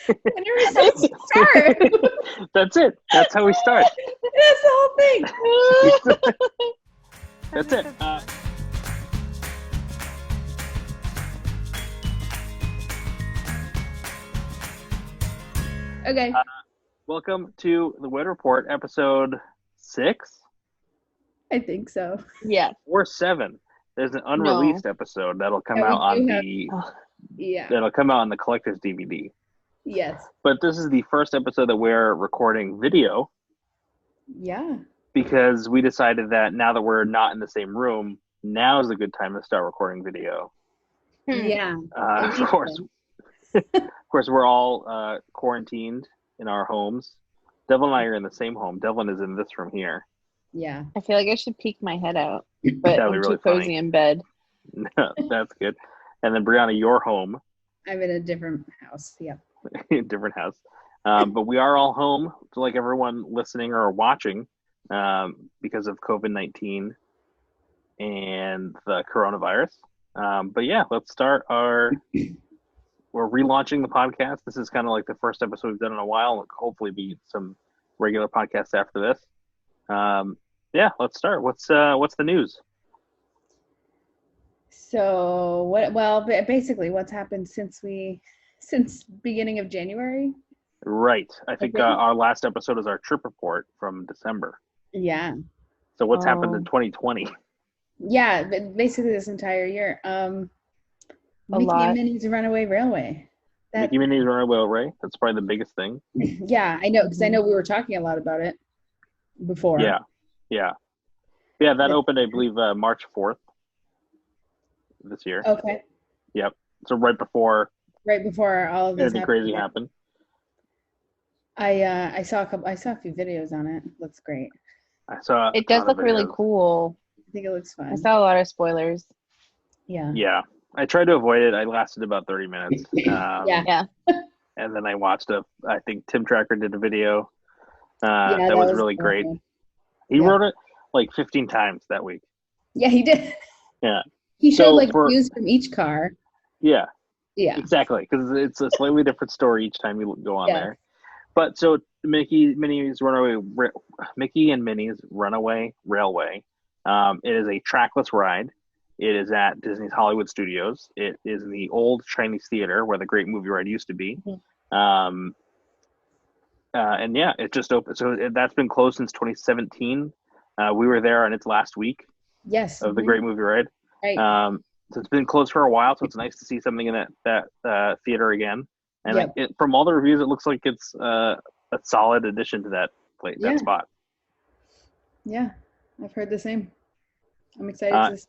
When are we supposed to start? That's it. That's how we start. That's the whole thing. That's it. Okay. Welcome to the WED Report, episode 6 I think so. Yeah. or 7. There's an unreleased episode that'll come Yeah, out on we do Yeah. that'll come out on the collector's DVD. Yes. But this is the first episode that we're recording video Yeah. because we decided that now that we're not in the same room, now is a good time to start recording video. Yeah. Of course, we're all quarantined in our homes. Devlin and I are in the same home. Devlin is in this room here. Yeah. I feel like I should peek my head out, but That'd be I'm really too cozy funny. in bed. That's good. And then Brianna, your home, I'm in a different house. Yep. different house. But we are all home, so like everyone listening or watching, because of COVID-19 and the coronavirus. But yeah, let's start we're relaunching the podcast. This is kind of like the first episode we've done in a while. It'll hopefully be some regular podcasts after this. Yeah, let's start. What's the news? So basically what's happened since beginning of January? Right. I think Okay. our last episode is our trip report from December. Yeah. So what's happened in 2020? Yeah, but basically this entire year. Mickey lot. and Minnie's Runaway Railway. Mickey Minnie's Runaway. That's probably the biggest thing. Yeah, I know, because I know we were talking a lot about it before. Yeah. That opened, I believe, March 4th this year. Okay. Yep. So right before all of this anything crazy happened. I saw a few videos on it. Looks great. I saw. It does a ton of look really videos. cool. I think it looks fun. I saw a lot of spoilers. Yeah. Yeah, I tried to avoid it. I lasted about 30 minutes. Yeah. And then I watched I think Tim Tracker did a video. Yeah, that was really great. cool. He Yeah. wrote it like 15 times that week. Yeah, he did. Yeah. He showed So like views from each car. Yeah, Yeah. exactly. Because it's a slightly different story each time you go on Yeah. there. But so Mickey and Minnie's Runaway Railway. It is a trackless ride. It is at Disney's Hollywood Studios. It is in the old Chinese theater where the Great Movie Ride used to be. And yeah, it just opened. So that's been closed since 2017. We were there on its last week Yes. of the Great Movie Ride. Right. So it's been closed for a while. So it's nice to see something in that theater again. And Yep. from all the reviews, it looks like it's a solid addition to that Yeah. that spot. Yeah. I've heard the same. I'm excited to see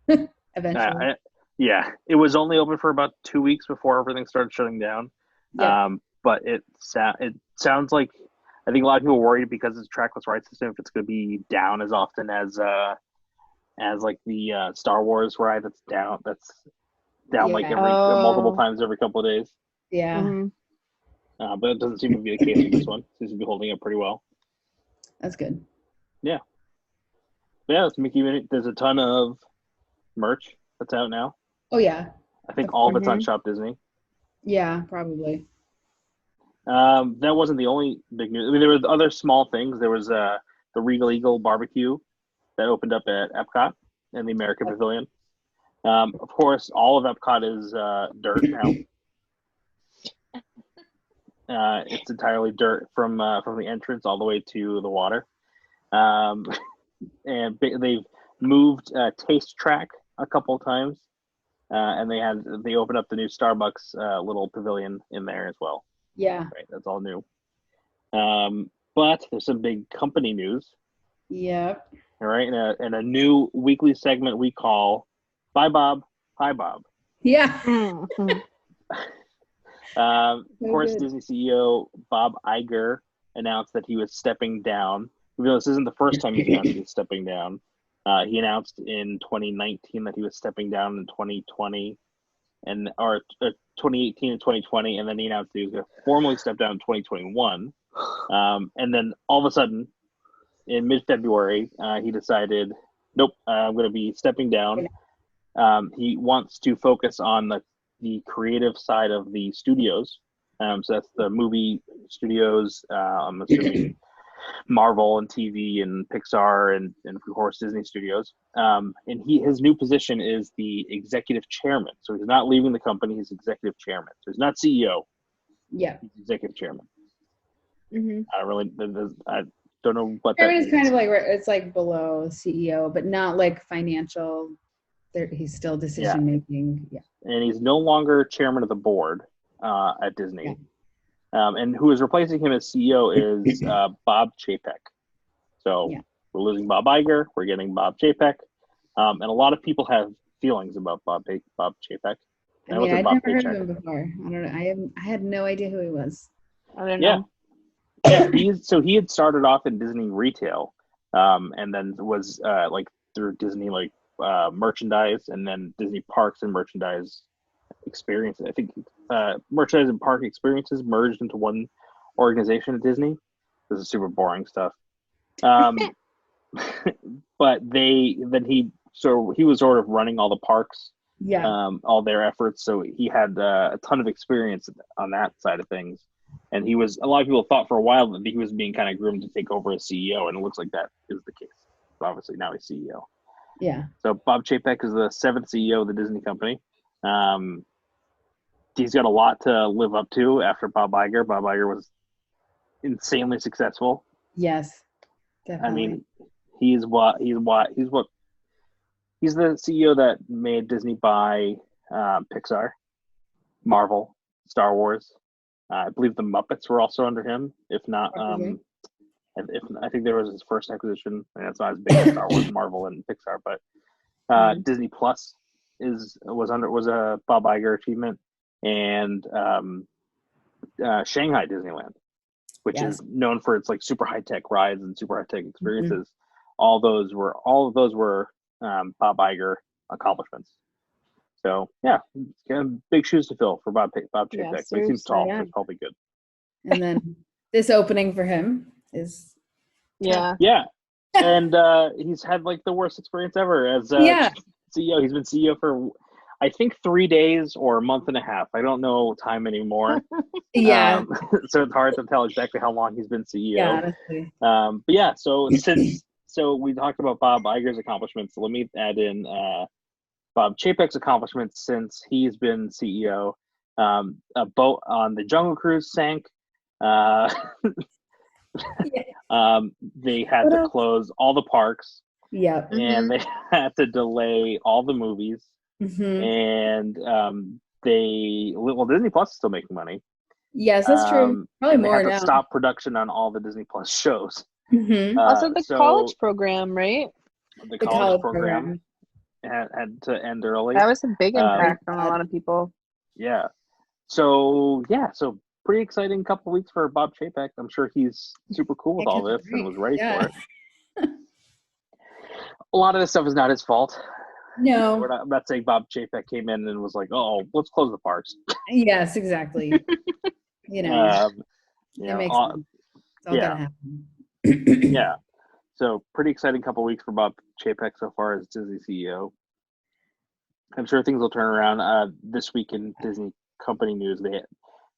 it eventually. Yeah, it was only open for about 2 weeks before everything started shutting down. Yeah. But it sounds like, I think a lot of people are worried because it's a trackless ride system if it's going to be down as often as like the Star Wars ride that's down like Yeah. multiple times every couple of days. Yeah. Mhm. But it doesn't seem to be the case with this one. It seems to be holding up pretty well. That's good. But yeah, it's Mickey Minnie. There's a ton of merch that's out now. Oh yeah. I think all of it's on Shop Disney. Yeah, probably. That wasn't the only big news. I mean, there was other small things. There was the Regal Eagle barbecue that opened up at Epcot in the American Pavilion. Of course, all of Epcot is dirt now. It's entirely dirt from the entrance all the way to the water. And they've moved Taste Track a couple of times, and they opened up the new Starbucks little pavilion in there as well. Yeah. Right, that's all new. But there's some big company news. Yep. All right, and a new weekly segment we call "Bye Bob, Hi Bob." Yeah. Mhm. Of course, good. Disney CEO Bob Iger announced that he was stepping down. Even though this isn't the first time he's announced he's stepping down. He announced in 2019 that he was stepping down in 2020, or 2018 and 2020, and then he announced he was going to formally step down in 2021. And then all of a sudden, in mid-February, he decided, nope, I'm going to be stepping down. He wants to focus on the creative side of the studios So that's the movie studios. I'm assuming Marvel and TV and Pixar and of course Disney Studios. And his new position is the executive chairman. So he's not leaving the company; he's executive chairman. So he's not CEO. Yeah, he's executive chairman. Mm-hmm. I don't know what chairman that is means. kind of like it's like below CEO, but not like financial. He's still decision making. Yeah, and he's no longer chairman of the board at Disney. Yeah. And who is replacing him as CEO is Bob Chapek. So we're losing Bob Iger. We're getting Bob Chapek. And a lot of people have feelings about Bob Chapek. I mean, I'd never heard of him before. I don't know. I had no idea who he was. I don't know. Yeah. He had started off in Disney retail, and then was through Disney merchandise, and then Disney Parks and Merchandise Experience. I think merchandise and park experiences merged into one organization at Disney. This is super boring stuff. But he was sort of running all the parks, all their efforts. So he had a ton of experience on that side of things. And a lot of people thought for a while that he was being kind of groomed to take over as CEO, and it looks like that is the case. But obviously now he's CEO. Yeah. So Bob Chapek is the 7th CEO of the Disney company. He's got a lot to live up to after Bob Iger. Bob Iger was insanely successful. Yes, definitely. I mean, he's the CEO that made Disney buy Pixar, Marvel, Star Wars. I believe the Muppets were also under him. If not, if I think there was his first acquisition. And that's not as big as Star Wars, Marvel, and Pixar, but Disney Plus was a Bob Iger achievement, and Shanghai Disneyland, which is known for its like super high tech rides and super high tech experiences. Mm-hmm. All of those were Bob Iger accomplishments. So big shoes to fill for Bob Chapek. He seems tall, so it's probably good. And then this opening for him is and he's had like the worst experience ever as CEO. He's been CEO for I think 3 days or a month and a half. I don't know time anymore. So it's hard to tell exactly how long he's been CEO. Yeah, honestly. So we talked about Bob Iger's accomplishments. So let me add in Bob Chapek's accomplishments since he's been CEO. A boat on the Jungle Cruise sank. They had to close all the parks. And they had to delay all the movies. And Disney Plus is still making money. Yes, that's true. Probably more now. They had to stop production on all the Disney Plus shows. Also, the college program, right? The college program had to end early. That was a big impact on a lot of people. Yeah. So pretty exciting couple of weeks for Bob Chapek. I'm sure he's super cool with all this and was ready for it. A lot of this stuff is not his fault. No. I'm not saying Bob Chapek came in and was like, "Oh, let's close the parks." Yes, exactly. That makes sense. It's all gonna happen. So pretty exciting couple of weeks for Bob Chapek so far as Disney CEO. I'm sure things will turn around this week in Disney company news. They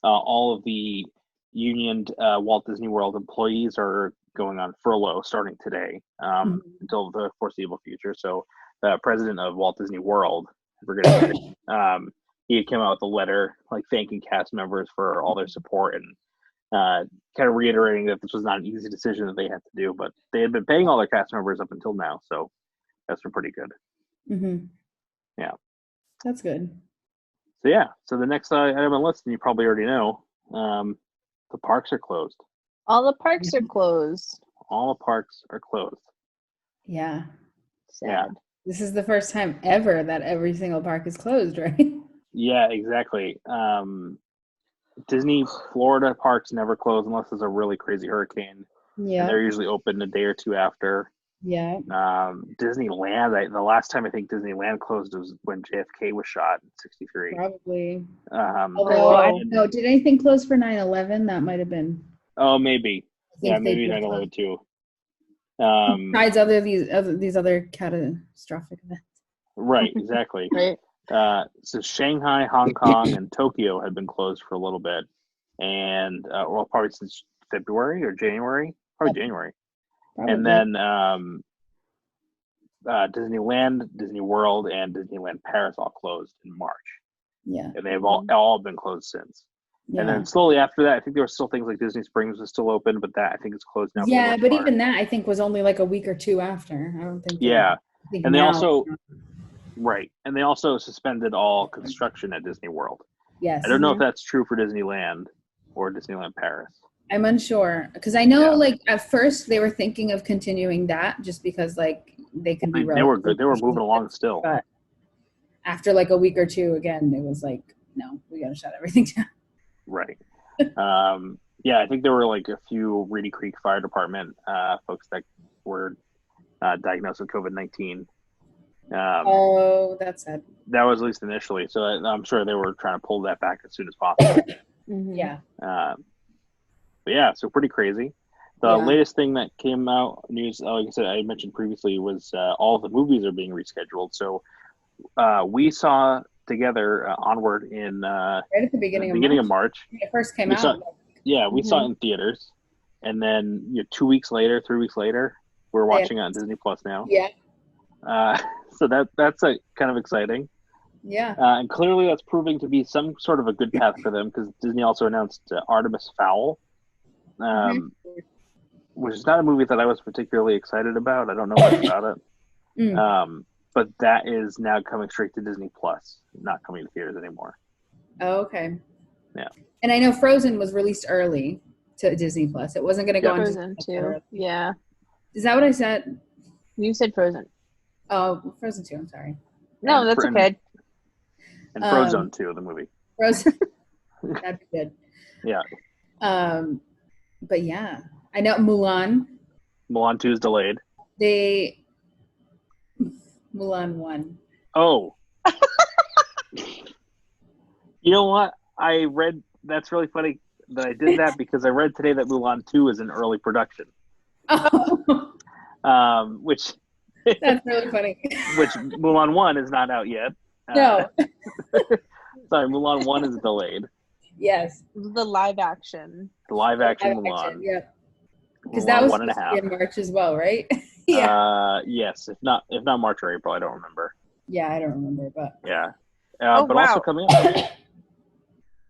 all of the unioned Walt Disney World employees are going on furlough starting today until the foreseeable future. So the president of Walt Disney World, he came out with a letter like thanking cast members for all their support and kind of reiterating that this was not an easy decision that they had to do, but they had been paying all their cast members up until now, so that's been pretty good. Yeah, that's good. So the next item on the list, and you probably already know, the parks are closed. All the parks are closed. All the parks are closed. Yeah. Sad. Yeah. This is the first time ever that every single park is closed, right? Yeah, exactly. Disney Florida parks never close unless there's a really crazy hurricane. Yeah. And they're usually open a day or two after. Yeah. Disneyland, the last time I think Disneyland closed was when JFK was shot in '63. Probably. Although I don't know. Did anything close for 9/11? That might have been. Oh, maybe. Yeah, maybe 9/11 too. Besides these other catastrophic events. Right, exactly. Right. So Shanghai, Hong Kong, and Tokyo had been closed for a little bit. and well, probably since February or January, probably January. Probably. And then Disneyland, Disney World, and Disneyland Paris all closed in March. Yeah. And they've all been closed since. Yeah. And then slowly after that, I think there were still things like Disney Springs was still open, but that I think is closed now. Yeah, but even that I think was only like a week or two after. I don't think. Yeah, and they also right, and they also suspended all construction at Disney World. Yes. I don't know if that's true for Disneyland or Disneyland Paris. I'm unsure because I know like at first they were thinking of continuing that just because like they could be. They were good. They were moving along still. But after like a week or two, again, it was like, no, we got to shut everything down. Right. Yeah, I think there were like a few Reedy Creek Fire Department folks that were diagnosed with COVID-19. Oh, that's sad. That was at least initially. So I'm sure they were trying to pull that back as soon as possible. Yeah. But yeah, so pretty crazy. The latest thing that came out news, like I said, I mentioned previously, was all the movies are being rescheduled. So we saw together Onward in right at the beginning of March. When it first came out. We saw it in theaters, and then 2 weeks later, 3 weeks later, we're watching it on Disney Plus now. Yeah. So that's kind of exciting. Yeah. And clearly that's proving to be some sort of a good path for them because Disney also announced Artemis Fowl, which is not a movie that I was particularly excited about. I don't know much about it. But that is now coming straight to Disney Plus, not coming to theaters anymore. Oh, okay. Yeah. And I know Frozen was released early to Disney Plus. It wasn't going to go on Frozen too. Yeah. Is that what I said? You said Frozen. Oh, Frozen 2. I'm sorry. No, that's okay. And Frozone 2, the movie. Frozen. That'd be good. Yeah. But yeah, I know Mulan. Mulan 2 is delayed. Mulan 1. Oh. You know what? I read, that's really funny that I did that because I read today that Mulan 2 is in early production. Oh. Which that's really funny. Which Mulan 1 is not out yet. No. Sorry, Mulan 1 is delayed. Yes. The live action. The live action Mulan. Yeah. Because that was supposed to be in March as well, right? Yeah. Yes, if not March or April, I don't remember. Yeah, I don't remember, but yeah. Also coming out.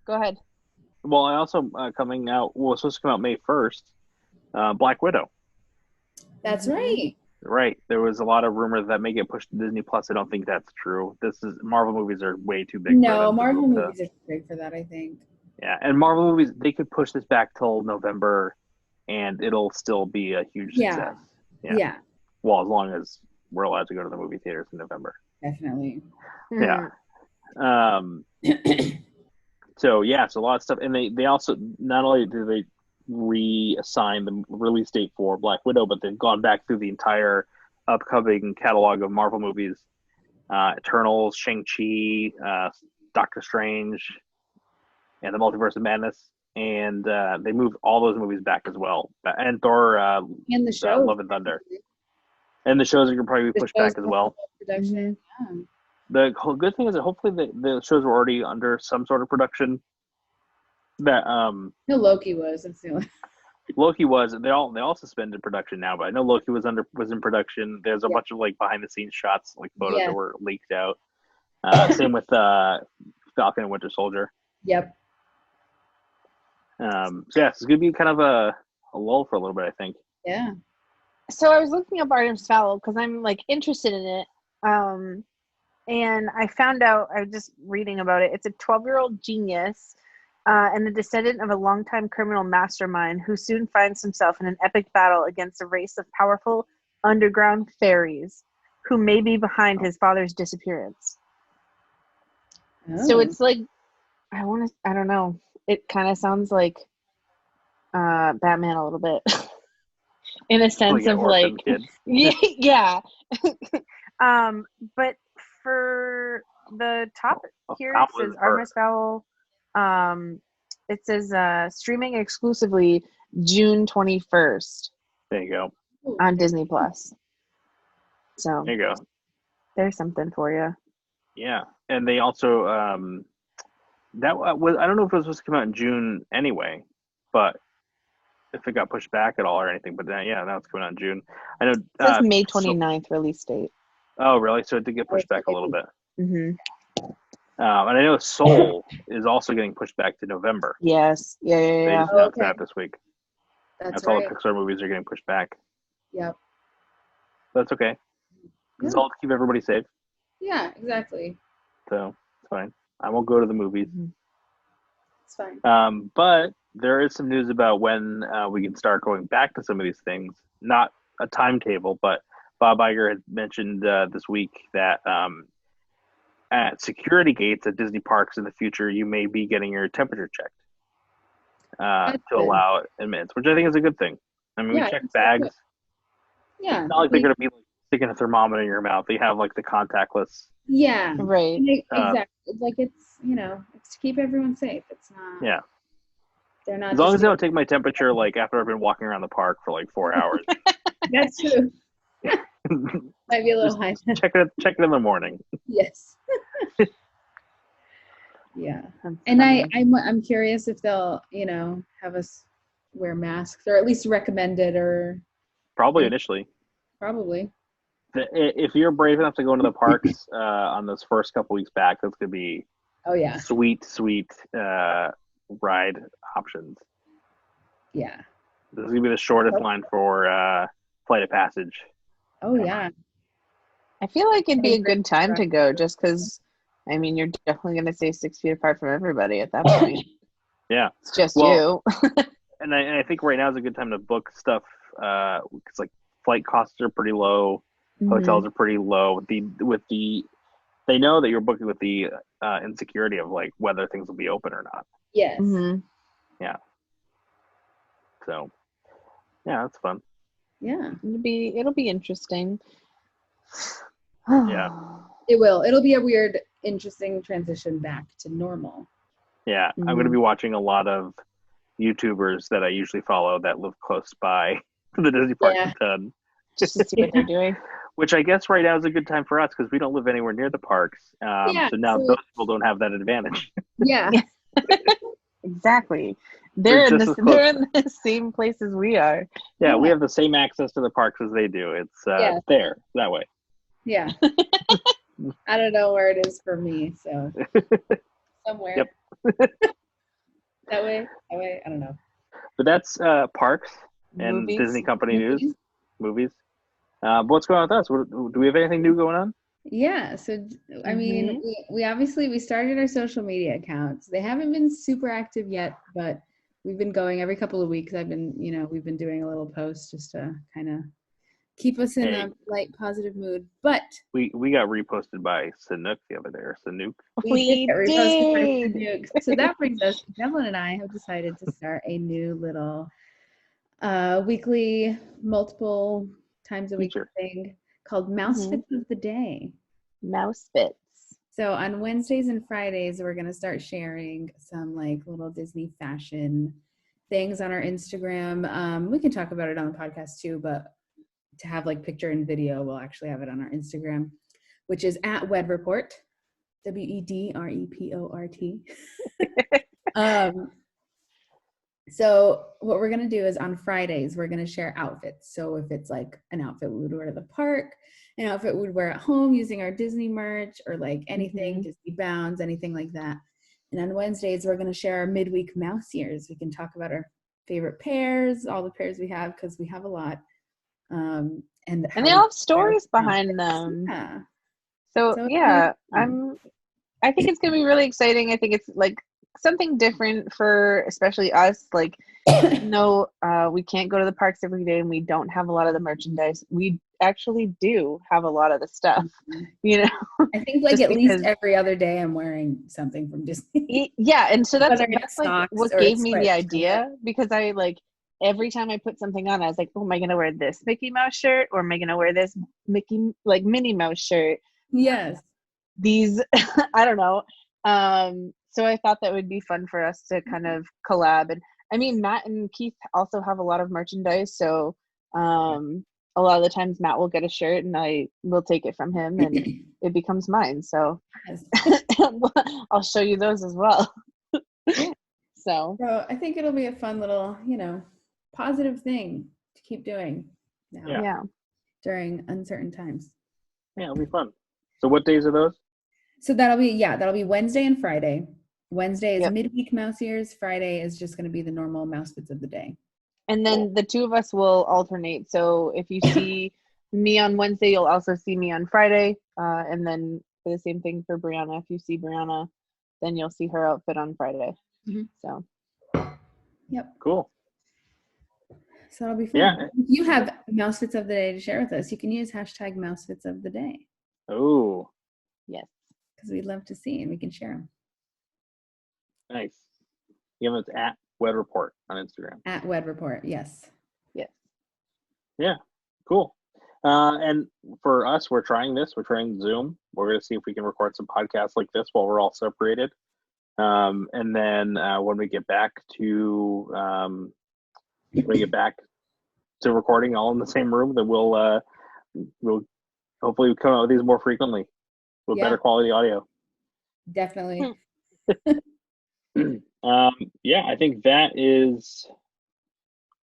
Go ahead. Well, also coming out. Well, it's supposed to come out May 1st. Black Widow. That's right. Right. There was a lot of rumors that may get pushed to Disney Plus. I don't think that's true. Marvel movies are way too big. No, Marvel movies are too big for that, I think. Yeah, and Marvel movies, they could push this back till November, and it'll still be a huge success. Yeah. Well, as long as we're allowed to go to the movie theaters in November. Definitely. Yeah. So a lot of stuff, and they also not only do they reassign the release date for Black Widow, but they've gone back through the entire upcoming catalog of Marvel movies, Eternals, Shang-Chi, Doctor Strange, and the Multiverse of Madness, and they moved all those movies back as well, and Thor, and the show, Love and Thunder, and the shows are going to probably be pushed back as well. Production. The good thing is that hopefully the shows were already under some sort of production. That no, Loki was. That's the only. Loki was. They all suspended production now, but I know Loki was in production. There's a bunch of like behind the scenes shots, like photos that were leaked out. Same with Falcon and Winter Soldier. Yep. So it's gonna be kind of a lull for a little bit, I think. Yeah. So I was looking up Artemis Fowl because I'm like interested in it. And I found out, I was just reading about it. It's a 12-year-old genius and the descendant of a longtime criminal mastermind who soon finds himself in an epic battle against a race of powerful underground fairies who may be behind his father's disappearance. Oh. So it's like, I don't know. It kind of sounds like Batman a little bit. In a sense of like, yeah. But for the top here, it says Artemis Fowl. It says streaming exclusively June 21st. There you go. On Disney Plus. So there you go. There's something for you. Yeah, and they also That was, I don't know if it was supposed to come out in June anyway, but if it got pushed back at all or anything. But yeah, now it's coming out in June. I know. It says May 29th release date. Oh, really? So it did get pushed back a little bit. Mm-hmm. And I know Soul is also getting pushed back to November. Yes. Yeah. They just announced that this week. That's all right. the Pixar movies are getting pushed back. Yep. That's okay. It's all to keep everybody safe. Yeah, exactly. So it's fine. I won't go to the movies. It's fine. But there is some news about when we can start going back to some of these things. Not a timetable, but Bob Iger had mentioned this week that at security gates at Disney parks in the future, you may be getting your temperature checked to allow admittance, which I think is a good thing. I mean, we check bags. Yeah. It's not like they're going to be like sticking a thermometer in your mouth. They have like the contactless. Yeah. Right. Exactly. Like it's to keep everyone safe. It's not. Yeah. They're not. As long as they don't take my temperature, like after I've been walking around the park for like 4 hours. That's true. Might be a little high. Check it in the morning. Yes. Yeah. And I'm curious if they'll, have us wear masks or at least recommend it or probably initially. Probably. If you're brave enough to go into the parks on those first couple weeks back, that's gonna be sweet ride options. Yeah. This is gonna be the shortest line for Flight of Passage. Oh yeah. I feel like it'd be a good time to go just because, I mean, you're definitely going to stay 6 feet apart from everybody at that point. Yeah. It's just you. and I think right now is a good time to book stuff because like flight costs are pretty low. Mm-hmm. Hotels are pretty low. They know that you're booking with the insecurity of like whether things will be open or not. Yes. Mm-hmm. Yeah. So, yeah, that's fun. Yeah. It'll be interesting. Yeah. It will. It'll be a weird, interesting transition back to normal. Yeah. Mm-hmm. I'm going to be watching a lot of YouTubers that I usually follow that live close by the Disney Park in Ted. Just to see what they're doing. Which I guess right now is a good time for us because we don't live anywhere near the parks. So now those people don't have that advantage. Yeah. Exactly. They're in the same place as we are. Yeah, we have the same access to the parks as they do. It's there that way. Yeah. I don't know where it is for me, so somewhere. Yep. That way, I don't know. But that's parks and Movies. Disney Company news, movies. But what's going on with us? Do we have anything new going on? Yeah, so I mean, we started our social media accounts. They haven't been super active yet, but we've been going every couple of weeks. We've been doing a little post just to kind of keep us in a light, positive mood. But we got reposted by Sanook the other day, or Sanook. We did. So that brings us, Devlin and I have decided to start a new little weekly, multiple times a week thing called Mouse Fits of the Day. Mouse Fits. So on Wednesdays and Fridays, we're going to start sharing some like little Disney fashion things on our Instagram. We can talk about it on the podcast too, but to have like picture and video, we'll actually have it on our Instagram, which is at WED Report, WEDREPORT. So what we're going to do is on Fridays, we're going to share outfits. So if it's like an outfit we would wear to the park, an outfit we would wear at home using our Disney merch or like anything, Disney Bounds, anything like that. And on Wednesdays, we're going to share our midweek mouse ears. We can talk about our favorite pairs, all the pairs we have, because we have a lot. And they all have stories behind them. Yeah. So yeah, I think it's going to be really exciting. I think it's like something different for especially us. Like, no, we can't go to the parks every day and we don't have a lot of the merchandise. We actually do have a lot of the stuff, you know. I think like at least every other day I'm wearing something from Disney. Yeah, and so that's like what gave me the idea, because I like every time I put something on, I was like, oh, am I going to wear this Mickey Mouse shirt or am I going to wear this Minnie Mouse shirt? Yes. These, I don't know. So I thought that would be fun for us to kind of collab. And I mean, Matt and Keith also have a lot of merchandise. So a a lot of the times Matt will get a shirt and I will take it from him and it becomes mine. So Yes. I'll show you those as well. So I think it'll be a fun little, positive thing to keep doing now yeah. during uncertain times. Yeah, it'll be fun. So what days are those? So that'll be Wednesday and Friday. Wednesday is Yep. midweek mouse ears. Friday is just going to be the normal mouse fits of the day. And then the two of us will alternate. So if you see me on Wednesday, you'll also see me on Friday. And then for the same thing for Brianna. If you see Brianna, then you'll see her outfit on Friday. Mm-hmm. So. Yep. Cool. So it'll be fun. Yeah. If you have mouse fits of the day to share with us, you can use hashtag mouse fits of the day. Oh. Yes. Because we'd love to see and we can share them. Nice. You have it at WED Report on Instagram. At WED Report, yes. Yes. Yeah. Cool. And for us, we're trying Zoom. We're going to see if we can record some podcasts like this while we're all separated. And then when we get back to recording all in the same room, then we'll hopefully come out with these more frequently with better quality audio. Definitely. Yeah, I think that is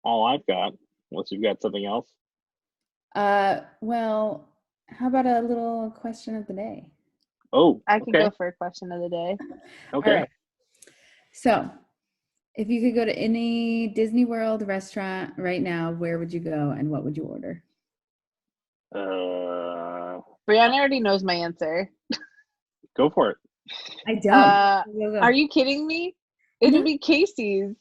all I've got. Unless you've got something else. Well, how about a little question of the day? Oh, I can go for a question of the day. Okay. All right. So, if you could go to any Disney World restaurant right now, where would you go and what would you order? Brianna already knows my answer. Go for it. I don't. Are you kidding me? It'd be Casey's.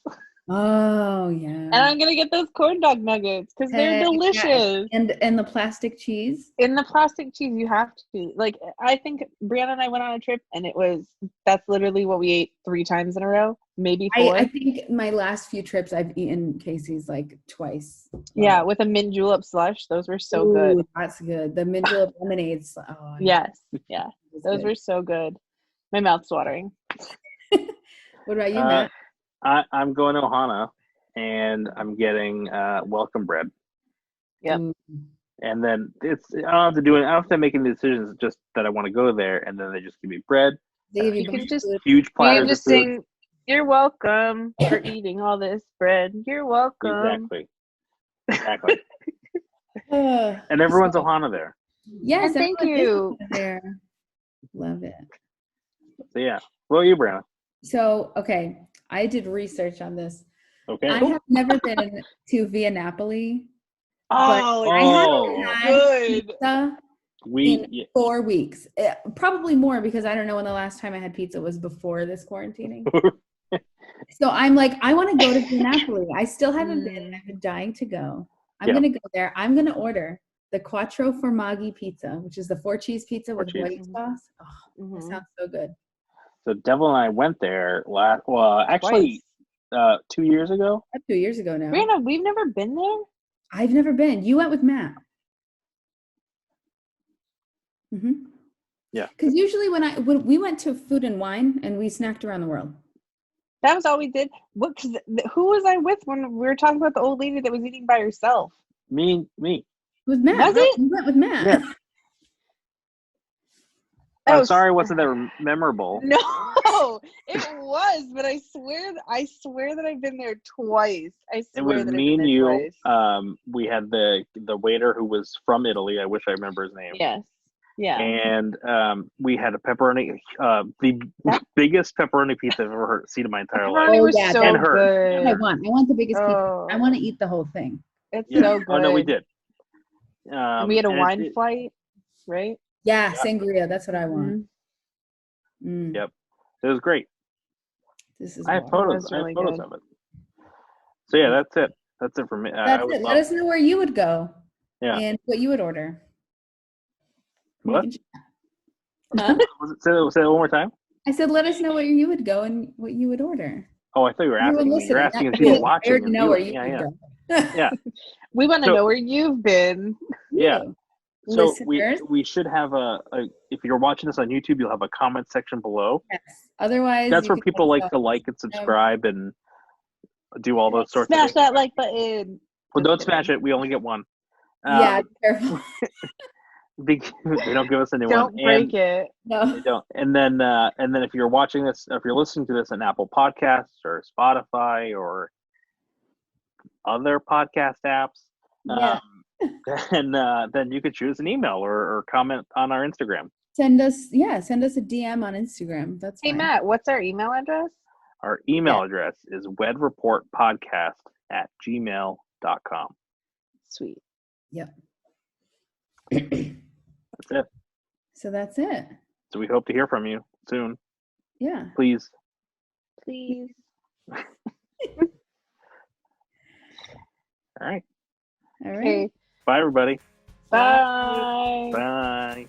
Oh, yeah. And I'm going to get those corn dog nuggets because they're delicious. Yeah. And the plastic cheese? In the plastic cheese, you have to. Like, I think Brianna and I went on a trip and that's literally what we ate 3 times in a row, maybe 4. I think my last few trips I've eaten Casey's like twice. Yeah, with a mint julep slush. Those were so good. That's good. The mint julep lemonades. Oh, yes. Yeah. Those were so good. My mouth's watering. What about you, Matt? I'm going to Ohana, and I'm getting welcome bread. Yep. And then I don't have to do it. I don't have to make any decisions. It's just that I want to go there, and then they just give me bread. You can just huge platters. You can just sing, "You're welcome for eating all this bread. You're welcome." Exactly. And everyone's Ohana there. Yes, thank you. There. Love it. So yeah, what about you, Brianna? So okay, I did research on this. Okay. I have never been to Via Napoli. Oh, I haven't had good. pizza in 4 weeks. Probably more because I don't know when the last time I had pizza was before this quarantining. So I'm like, I want to go to Via Napoli. I still haven't been. I've been dying to go. I'm going to go there. I'm going to order the Quattro Formaggi pizza, which is the 4-cheese pizza with white sauce. Oh, that sounds so good. So Devil and I went there actually 2 years ago. 2 years ago now. Brianna, we've never been there? I've never been. You went with Matt. Mm-hmm. Yeah. Because usually when we went to Food and Wine and we snacked around the world. That was all we did. Who was I with when we were talking about the old lady that was eating by herself? Me. With Matt. Was it? You went with Matt. Yeah. I'm sorry, it wasn't that memorable. No, it was, but I swear that I've been there twice. It was me and you. We had the waiter who was from Italy. I wish I remember his name. Yes. Yeah. And we had a pepperoni, the biggest pepperoni pizza I've ever seen in my entire life. Pepperoni was so and her. good. I want the biggest pizza. I want to eat the whole thing. It's so good. Oh no, we did. And we had a wine flight, right? Yeah, sangria. That's what I want. Mm. Yep, it was great. I have photos. I have photos of it. So yeah, that's it. That's it for me. That's it. Let us know where you would go. Yeah. And what you would order. What? Say that one more time. I said, let us know where you would go and what you would order. Oh, I thought you were asking me. You're asking people watching. I already know where you would go. Yeah. We want to know where you've been. Yeah. So we should have a if you're watching this on YouTube, you'll have a comment section below. Yes. Otherwise, that's where people like to like and subscribe and do all those sorts of things. Smash that like button. Well, don't smash it. We only get one. Yeah, careful. They don't give us a new Don't one. break it. No. They don't. And then if you're watching this, if you're listening to this on Apple Podcasts or Spotify or other podcast apps, Yeah. then you could choose an email or comment on our Instagram. Send us a DM on Instagram. That's Hey, fine. Matt, what's our email address? Our email address is wedreportpodcast@gmail.com. Sweet. Yep. That's it. So that's it. So we hope to hear from you soon. Yeah. Please. Please. All right. All right. Okay. Bye, everybody. Bye. Bye.